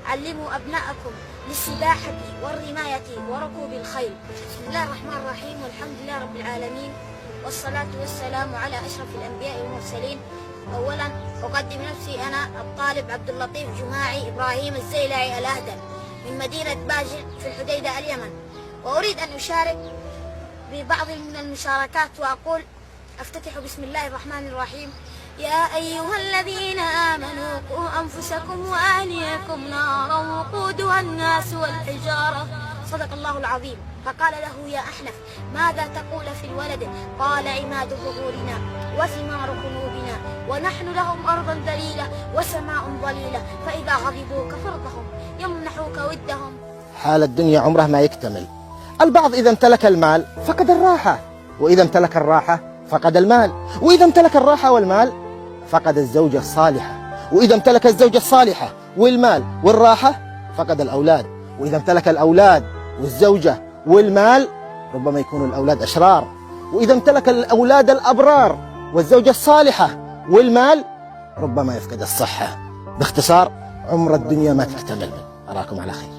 علموا أبناءكم للسباحة والرماية وركوب الخيل. بسم الله الرحمن الرحيم، والحمد لله رب العالمين، والصلاة والسلام على أشرف الأنبياء والمرسلين. أولا أقدم نفسي، أنا الطالب عبد اللطيف جماعي إبراهيم الزيلعي الأهدل من مدينة باجل في الحديدة اليمن، وأريد أن أشارك ببعض من المشاركات وأقول: أفتتح بسم الله الرحمن الرحيم. يا أيها الذين آمنوا قوا أنفسكم وأهليكم نارا وقودها الناس والحجارة، صدق الله العظيم. فقال له: يا أحنف، ماذا تقول في الولد؟ قال: عماد ظهورنا وثمار قلوبنا، ونحن لهم أرضا ذليلة وسماء ضليلة، فإذا غضبوا كفرتهم يمنحوك ودهم. حال الدنيا عمره ما يكتمل. البعض إذا امتلك المال فقد الراحة، وإذا امتلك الراحة فقد المال، وإذا امتلك الراحة والمال فقد الزوجة الصالحة، وإذا امتلك الزوجة الصالحة والمال والراحة فقد الأولاد، وإذا امتلك الأولاد والزوجة والمال ربما يكون الأولاد أشرار، وإذا امتلك الأولاد الأبرار والزوجة الصالحة والمال ربما يفقد الصحة. باختصار، عمر الدنيا ما تكتمل. أراكم على خير.